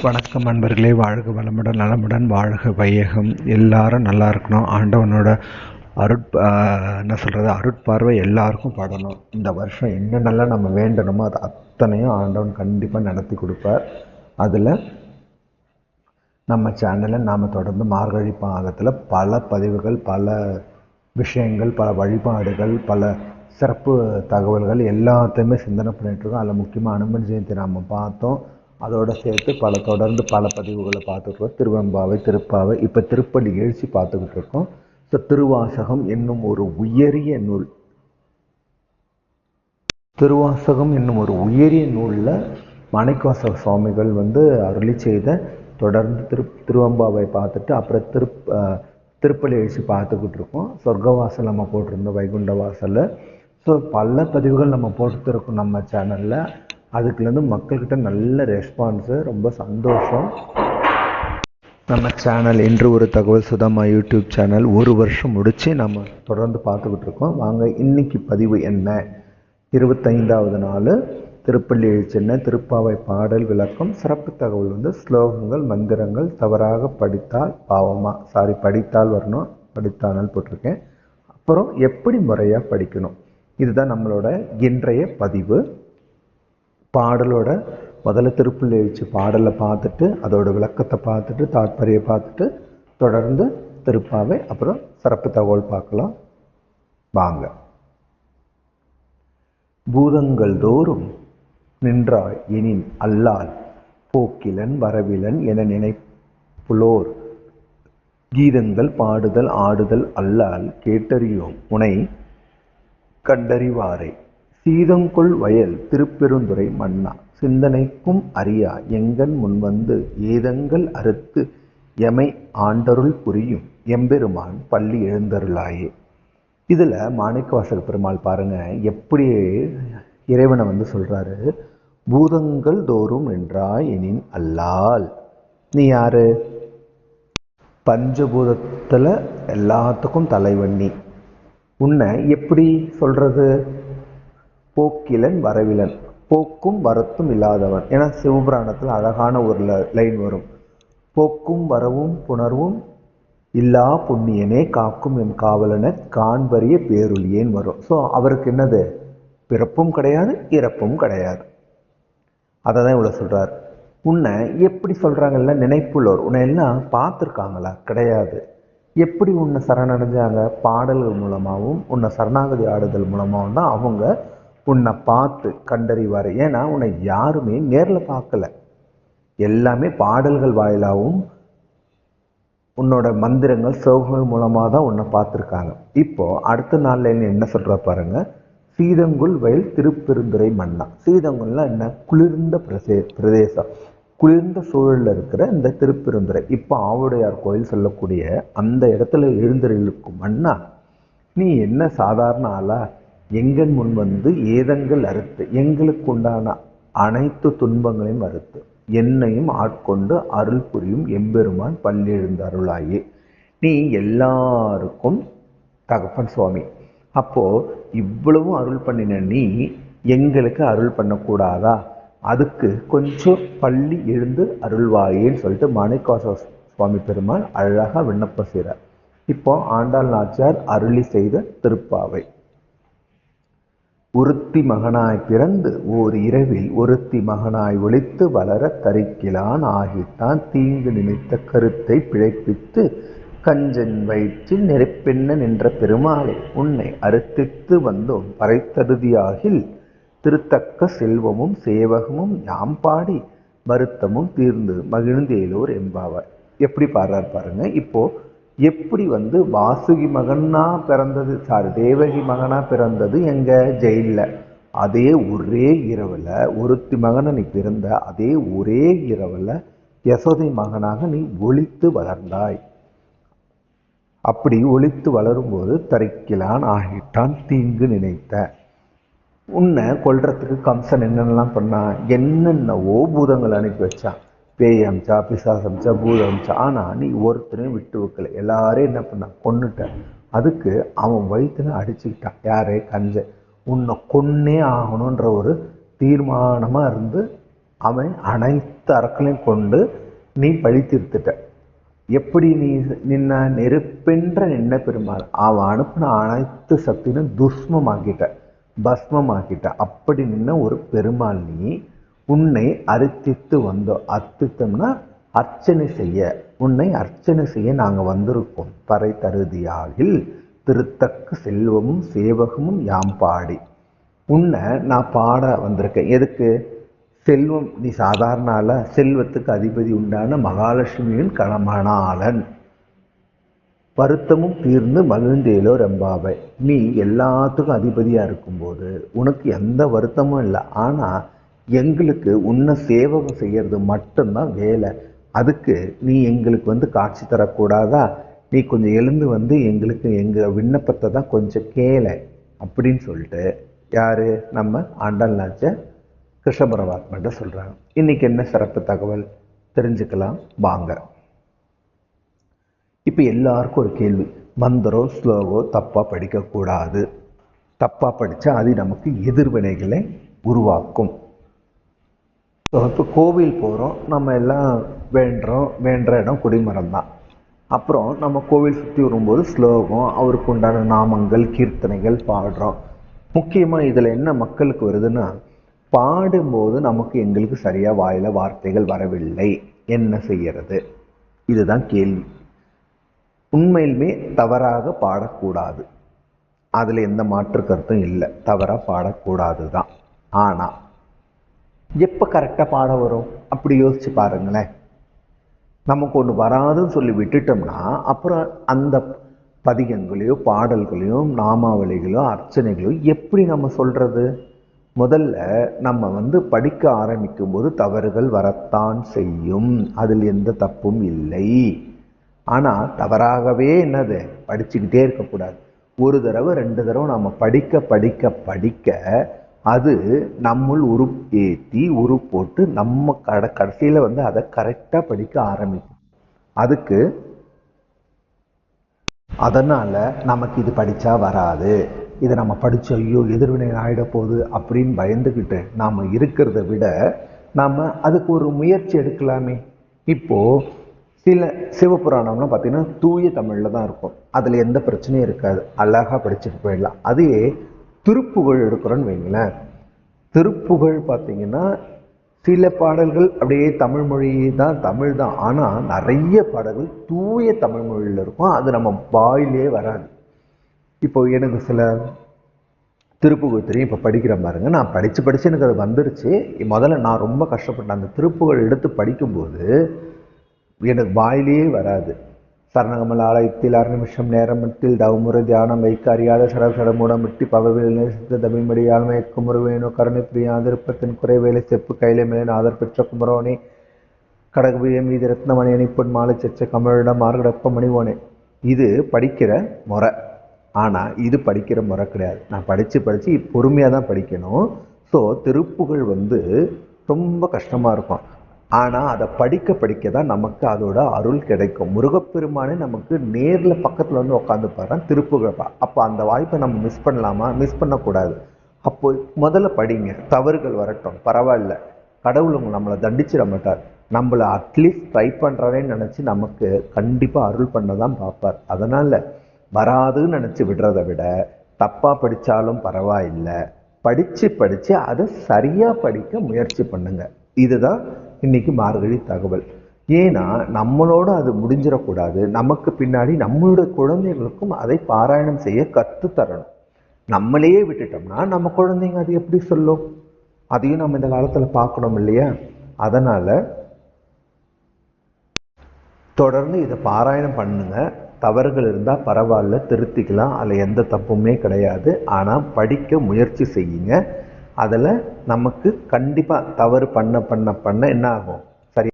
வணக்கம் நண்பர்களே, வாழ்க வளமுடன், நலமுடன் வாழ்க வையகம். எல்லாரும் நல்லா இருக்கணும். ஆண்டவனோட அருட்பார்வை எல்லாருக்கும் படணும். இந்த வருஷம் என்னென்னலாம் நம்ம வேண்டணுமோ அது அத்தனையும் ஆண்டவன் கண்டிப்பாக நடத்தி கொடுப்பார். அதில் நம்ம சேனலில் நாம் தொடர்ந்து மார்கழி பாகத்தில் பல பதிவுகள், பல விஷயங்கள், பல வழிபாடுகள், பல சிறப்பு தகவல்கள் எல்லாத்தையுமே சிந்தனை பண்ணிகிட்ருக்கோம். அதில் முக்கியமாக அனுமன் ஜெயந்தி நாம் பார்த்தோம். அதோடு சேர்த்து தொடர்ந்து பல பதிவுகளை பார்த்துட்ருக்கோம். திருவெம்பாவை, திருப்பாவை, இப்போ திருப்பள்ளி எழுச்சி பார்த்துக்கிட்டு இருக்கோம். ஸோ திருவாசகம் என்னும் ஒரு உயரிய நூல், திருவாசகம் என்னும் ஒரு உயரிய நூலில் மாணிக்கவாசக சுவாமிகள் அருளி செய்த தொடர்ந்து திருவெம்பாவை பார்த்துட்டு அப்புறம் திருப்பள்ளி எழுச்சி பார்த்துக்கிட்டு இருக்கோம். சொர்க்கவாசல் நம்ம போட்டிருந்தோம், வைகுண்ட வாசலில். ஸோ பல பதிவுகள் நம்ம போட்டுருக்கோம் நம்ம சேனலில். அதுக்குலேருந்து மக்கள்கிட்ட நல்ல ரெஸ்பான்ஸு, ரொம்ப சந்தோஷம். நம்ம சேனல் இன்று ஒரு தகவல் சுதாமா யூடியூப் சேனல் 1 வருஷம் முடித்து நம்ம தொடர்ந்து பார்த்துக்கிட்டு இருக்கோம். வாங்க, இன்னைக்கு பதிவு என்ன? 25வது நாள் திருப்பள்ளி எழுச்சி என்ன, திருப்பாவை பாடல் விளக்கம், சிறப்பு தகவல் ஸ்லோகங்கள், மந்திரங்கள் தவறாக படித்தால் படித்தால் வரணும், படித்தானால் போட்டிருக்கேன். அப்புறம் எப்படி முறையாக படிக்கணும், இதுதான் நம்மளோட இன்றைய பதிவு. பாடலோட முதல்ல திருப்பள்ளி எழுச்சி பாடலை பார்த்துட்டு அதோட விளக்கத்தை பார்த்துட்டு தாற்பரிய பார்த்துட்டு தொடர்ந்து திருப்பாவை, அப்புறம் சிறப்பு தகவல் பார்க்கலாம். வாங்க. பூதங்கள் தோறும் நின்றாய் எனின் அல்லால் போக்கிலன் வரவிலன் என நினைப்புலோர் கீதங்கள் பாடுதல் ஆடுதல் அல்லால் கேட்டறியோம் உனை கண்டறிவாரை. சீதங்கொள் வயல் திருப்பெருந்துறை மன்னா சிந்தனைக்கும் அறியா எங்கன் முன்வந்து ஏதங்கள் அறுத்து எமை ஆண்டருள் புரியும் எம்பெருமான் பள்ளி எழுந்தருளாயே. இதில் மாணிக்கவாசக பெருமாள் பாருங்க எப்படி இறைவனை சொல்கிறாரு. பூதங்கள் தோறும் நின்றாய் எனின் அல்லால், நீ யாரு? பஞ்சபூதத்தில் எல்லாத்துக்கும் தலைவன் நீ. உன்னை எப்படி சொல்கிறது? போக்கிலன் வரவிலன், போக்கும் வரத்தும் இல்லாதவன். ஏன்னா சிவபுராணத்தில் அழகான ஒரு லைன் வரும், போக்கும் வரவும் புணர்வும் இல்லா புண்ணியனே காக்கும் என் காவலனை காண்பறிய பேருளியேன்னு வரும். ஸோ அவருக்கு என்னது? பிறப்பும் கிடையாது, இறப்பும் கிடையாது. அதை தான் இவ்வளோ சொல்கிறார். உன்னை எப்படி சொல்கிறாங்கல்ல, நினைப்புள்ளோர். உன்னை எல்லாம் பார்த்துருக்காங்களா? கிடையாது. எப்படி உன்னை சரணடைஞ்சாங்க? பாடல்கள் மூலமாகவும் உன்னை சரணாகதி ஆடுதல் மூலமாகவும் தான் அவங்க உன்னை பார்த்து கண்டறிவார். ஏன்னா உன்னை யாருமே நேரில் பார்க்கல, எல்லாமே பாடல்கள் வாயிலாகவும் உன்னோட மந்திரங்கள் சோகங்கள் மூலமாக தான் உன்னை பார்த்துருக்காங்க. இப்போது அடுத்த நாளில் என்ன சொல்கிற பாருங்க. சீதங்குள் வயல் திருப்பெருந்துறை மன்னா. சீதங்குள்னா என்ன? குளிர்ந்த பிரதேசம், குளிர்ந்த சூழலில் இருக்கிற இந்த திருப்பெருந்துறை, இப்போ ஆவுடையார் கோயில் சொல்லக்கூடிய அந்த இடத்துல எழுந்தருளுக்கும் மன்னா, நீ என்ன சாதாரண ஆளா? எங்கன் முன் ஏதங்கள் அறுத்து, எங்களுக்கு உண்டான அனைத்து துன்பங்களையும் அறுத்து என்னையும் ஆட்கொண்டு அருள் புரியும் எம்பெருமான் பள்ளி எழுந்த அருளாயே. நீ எல்லாருக்கும் தகப்பன் சுவாமி. அப்போது இவ்வளவும் அருள் பண்ணின நீ எங்களுக்கு அருள் பண்ணக்கூடாதா? அதுக்கு கொஞ்சம் பள்ளி எழுந்து அருள்வாயேன்னு சொல்லிட்டு மாணிக்கவாசக சுவாமி பெருமாள் அழகாக விண்ணப்பம் செய்கிறார். இப்போ ஆண்டாள் நாச்சியார் அருளி செய்த திருப்பாவை. ஒருத்தி மகனாய் பிறந்து ஓர் இரவில் ஒருத்தி மகனாய் ஒளித்து வளர தரிக்கிலான் ஆகித்தான் தீங்கு நினைத்த கருத்தை பிழைப்பித்து கஞ்சன் வயிற்றில் நெருப்பெண்ண நின்ற பெருமாளை உன்னை அறுத்தித்து வந்தோம் பறைத்தருதியாகில் திருத்தக்க செல்வமும் சேவகமும் யாம் பாடி வருத்தமும் தீர்ந்து மகிழ்ந்தேலோர் எம்பாவார். எப்படி பாடுறார் பாருங்க. இப்போ எப்படி வாசுகி மகனா பிறந்தது, தேவகி மகனா பிறந்தது எங்க? ஜெயிலில். அதே ஒரே இரவில் ஒருத்தி மகனை நீ பிறந்த அதே ஒரே இரவில் யசோதை மகனாக நீ ஒளித்து வளர்ந்தாய். அப்படி ஒளித்து வளரும்போது தரிக்கிலான் ஆகிட்டான் தீங்கு நினைத்த. உன்னை கொல்றதுக்கு கம்சன் என்னென்னலாம் பண்ணான்? என்னென்னவோ பூதங்கள் அனுப்பி வச்சான். பேய் அமிச்சா, பிசாசு அமிச்சா, பூதம் அமிச்சா. ஆனால் நீ ஒருத்தரையும் விட்டு வைக்கல, எல்லாரையும் என்ன பண்ணான்? கொன்னுட்டான். அதுக்கு அவன் வயிற்றுல அடிச்சுக்கிட்டான். யாரே? கஞ்சன். உன்னை கொன்னே ஆகணுன்ற ஒரு தீர்மானமாக இருந்து அவன் அனைத்து அனைத்து அறக்களையும் கொண்டு நீ பழி தீர்த்துட்ட. எப்படி நீ நின்ன? நெருப்பென்ற நின்ன பெருமாள். அவன் அனுப்பின அனைத்து சக்தியும் துஷ்மமாக்கிட்ட, பஸ்மமாக்கிட்ட. அப்படி நின்ன ஒரு பெருமாள் நீ. உன்னை அர்த்தித்து வந்தோம். அர்த்தித்தம்னா அர்ச்சனை செய்ய. உன்னை அர்ச்சனை செய்ய நாங்கள் வந்திருக்கோம். பறை தருதியாகில் திருத்தக்க செல்வமும் சேவகமும் யாம் பாடி. உன்னை நான் பாட வந்திருக்கேன். எதுக்கு? செல்வம். நீ சாதாரண ஆள? செல்வத்துக்கு அதிபதி உண்டான மகாலட்சுமியின் கணமனாளன். வருத்தமும் தீர்ந்து மகிழ்ந்தேலோ ரெம்பாவை. நீ எல்லாத்துக்கும் அதிபதியாக இருக்கும்போது உனக்கு எந்த வருத்தமும் இல்லை. ஆனால் எங்களுக்கு உன்னை சேவகம் செய்கிறது மட்டும்தான் வேலை. அதுக்கு நீ எங்களுக்கு காட்சி தரக்கூடாதா? நீ கொஞ்சம் எழுந்து எங்களுக்கு எங்கள் விண்ணப்பத்தை தான் கொஞ்சம் கேளை அப்படின்னு சொல்லிட்டு யார்? நம்ம ஆண்டாள் நாச்சியார் கிருஷ்ண பரமாத்மாட்ட சொல்கிறாங்க. இன்றைக்கி என்ன சிறப்பு தகவல் தெரிஞ்சுக்கலாம் வாங்க. இப்போ எல்லாருக்கும் ஒரு கேள்வி. மந்திரம் ஸ்லோகம் தப்பாக படிக்கக்கூடாது. தப்பாக படித்தா அது நமக்கு எதிர்வினைகளை உருவாக்கும். இப்போ கோவில் போகிறோம், நம்ம எல்லாம் வேண்டுறோம். வேண்டுற இடம் கொடிமரம் தான். அப்புறம் நம்ம கோவில் சுற்றி வரும்போது ஸ்லோகம், அவருக்கு உண்டான நாமங்கள், கீர்த்தனைகள் பாடுறோம். முக்கியமாக இதில் என்ன மக்களுக்கு வருதுன்னா, பாடும்போது எங்களுக்கு சரியாக வாயில் வார்த்தைகள் வரவில்லை, என்ன செய்யறது? இதுதான் கேள்வி. உண்மையிலுமே தவறாக பாடக்கூடாது, அதில் எந்த மாற்று கருத்தும் இல்லை. தவறாக பாடக்கூடாது தான். ஆனால் எப்போ கரெக்டாக பாட வரும் அப்படி யோசிச்சு பாருங்களேன். நமக்கு ஒன்று வராதுன்னு சொல்லி விட்டுட்டோம்னா அப்புறம் அந்த பதிகங்களையோ பாடல்களையோ நாமாவளிகளோ அர்ச்சனைகளோ எப்படி நம்ம சொல்கிறது? முதல்ல நம்ம படிக்க ஆரம்பிக்கும் போது தவறுகள் வரத்தான் செய்யும், அதில் எந்த தப்பும் இல்லை. ஆனால் தவறாகவே என்னது படிச்சுக்கிட்டே இருக்கக்கூடாது. ஒரு தடவை 2 தடவை நம்ம படிக்க படிக்க படிக்க அது நம்முள் உருப்பேற்றி போட்டு நம்ம கடைசியில் அதை கரெக்டாக படிக்க ஆரம்பிக்கும். அதுக்கு அதனால் நமக்கு இது படித்தா வராது, இதை நம்ம படித்த ஐயோ எதிர்வினை ஆகிட போகுது அப்படின்னு பயந்துக்கிட்டு நாம் இருக்கிறத விட நாம் அதுக்கு ஒரு முயற்சி எடுக்கலாமே. இப்போது சில சிவபுராணம்லாம் பார்த்திங்கன்னா தூய தமிழில் தான் இருக்கும், அதில் எந்த பிரச்சனையும் இருக்காது, அழகாக படிச்சுட்டு போயிடலாம். அதே திருப்புகழ் எடுக்கிறோன்னு வைங்களேன். திருப்புகழ் பார்த்திங்கன்னா சில பாடல்கள் அப்படியே தமிழ் மொழி தான், தமிழ் தான், ஆனால் நிறைய பாடல்கள் தூய தமிழ் மொழியில் இருக்கும், அது நம்ம வாயிலே வராது. இப்போ எனக்கு சில திருப்புகழ் தெரியும், இப்போ படிக்கிற பாருங்க. நான் படித்து எனக்கு அது வந்துருச்சு. முதல்ல நான் ரொம்ப கஷ்டப்பட்டேன். அந்த திருப்புகழ் எடுத்து படிக்கும்போது எனக்கு வாயிலேயே வராது. சரணகமல் ஆலயத்தில் 6 நிமிஷம் நேரமத்தில் தவமுறை தியானம் வைக்க அறியாத சடமூடமிட்டி பவவில் நேசித்த தமிழ்மடி ஆழ்மயக்கும் முருவேனோ கருணை பிரியா திருப்பத்தின் குறைவேலை செப்பு கையில மேலே ஆதர் பெற்ற குமரோனே கடகுபிய மீது ரத்னமணி அணிப்பொன் மாலை செச்ச கமலிடம் மார்கடப்ப மணிவோனே. இது படிக்கிற முறை. ஆனால் இது படிக்கிற முறை கிடையாது. நான் படித்து பொறுமையாக தான் படிக்கணும். ஸோ திருப்புகழ் ரொம்ப கஷ்டமாக இருக்கும். ஆனால் அதை படிக்க தான் நமக்கு அதோட அருள் கிடைக்கும். முருகப்பெருமானே நமக்கு நேரில் பக்கத்தில் உட்காந்து பாடுறான் திருப்புகழப்பா. அப்போ அந்த வாய்ப்பை நம்ம மிஸ் பண்ணலாமா? மிஸ் பண்ணக்கூடாது. அப்போ முதல்ல படிங்க, தவறுகள் வரட்டும் பரவாயில்ல, கடவுள் நம்மளை தண்டிச்சிட மாட்டார். நம்மளை அட்லீஸ்ட் ட்ரை பண்ணுறாரேன்னு நினச்சி நமக்கு கண்டிப்பாக அருள் பண்ண தான் பார்ப்பார். அதனால் வராதுன்னு நினச்சி விடுறதை விட தப்பாக படித்தாலும் பரவாயில்லை, படித்து அதை சரியாக படிக்க முயற்சி பண்ணுங்க. இதுதான் இன்னைக்கு மார்கழி தகவல். ஏன்னா நம்மளோட அது முடிஞ்சிடக்கூடாது. நமக்கு பின்னாடி நம்மளுடைய குழந்தைகளுக்கும் அதை பாராயணம் செய்ய கற்றுத்தரணும். நம்மளையே விட்டுட்டோம்னா நம்ம குழந்தைங்க அது எப்படி சொல்லும்? அதையும் நம்ம இந்த காலத்தில் பார்க்கணும் இல்லையா? அதனால் தொடர்ந்து இதை பாராயணம் பண்ணுங்க. தவறுகள் இருந்தால் பரவாயில்ல, திருத்திக்கலாம், அதில் எந்த தப்புமே கிடையாது. ஆனால் படிக்க முயற்சி செய்யுங்க. அதில் நமக்கு கண்டிப்பாக தவறு பண்ண என்ன ஆகும்?